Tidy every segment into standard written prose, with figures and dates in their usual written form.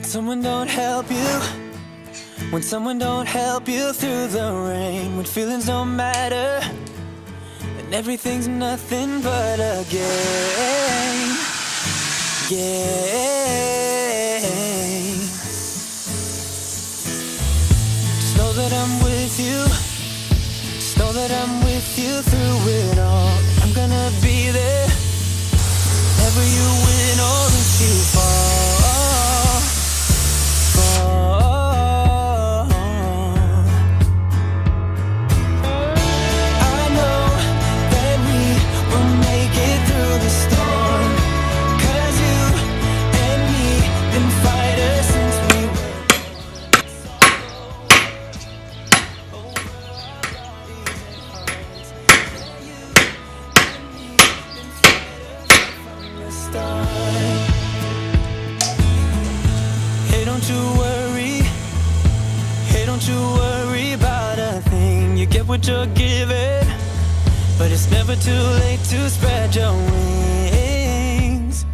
someone don't help you, when someone don't help you through the rain, when feelings don't matter and everything's nothing but a game. Just know that I'm with you, just know that I'm with you through it all. I'm gonna be there whenever you win or if you fall. Hey, don't you worry, hey, don't you worry about a thing. You get what you're given, but it's never too late to spread your wings.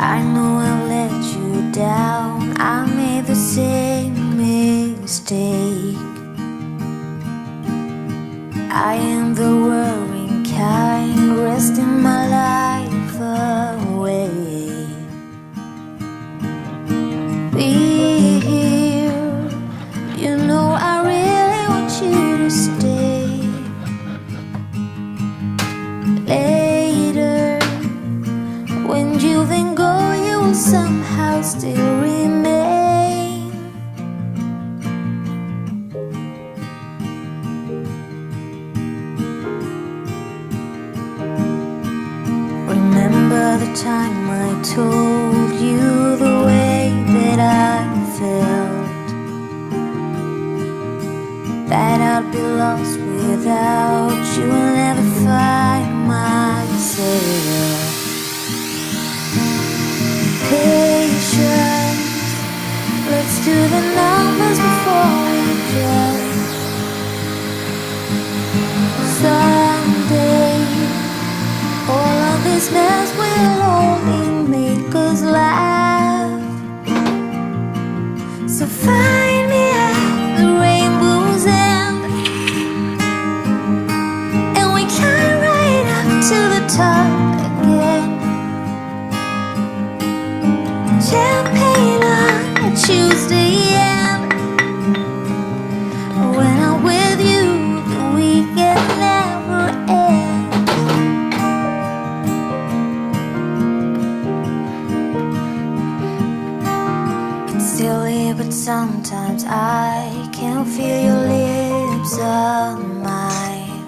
I know I let you down, I made the same mistake. I am the worrying kind, resting my life away. Be here, you know I really want you to stay. Later, when you then go, you will somehow still remain. Remember the time I told you the way that I felt, that I'd be lost without you and never find myself. Patience, let's do the numbers before we judge. Someday all of this mess will only make us laugh. So find me at the rainbow's end, and we climb right up to the top again. Champagne on a Tuesday end. When I'm with you, the weekend never ends. It's silly, but sometimes I can feel your lips on mine.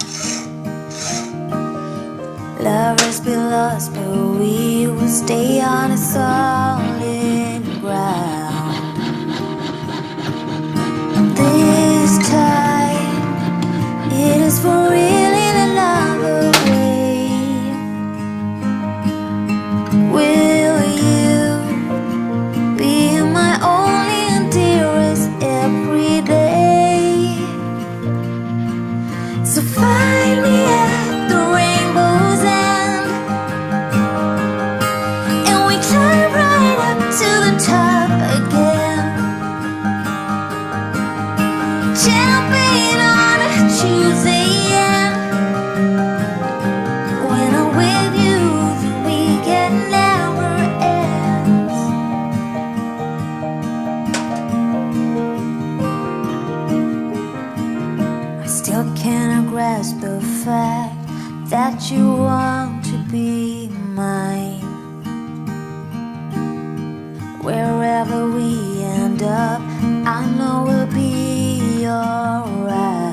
Lovers be lost, but we will stay on a solid ground. This time, it is for real in another way. Will you be my only and dearest every day? So find me at the rainbow's end, and we climb right up to the top again. Champagne on a Tuesday end. When I'm with you, the weekend never ends. I still cannot grasp the fact that you want to be mine. Wherever we end up, I know we'll be alright.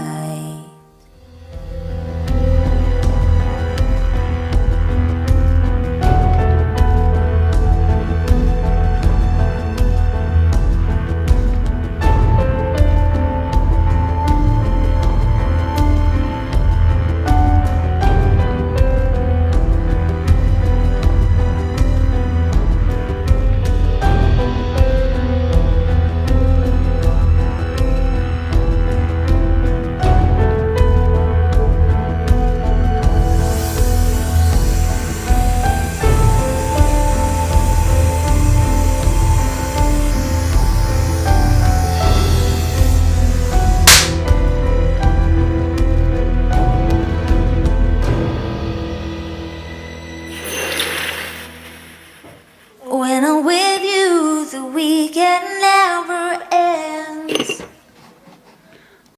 When I'm with you, the weekend never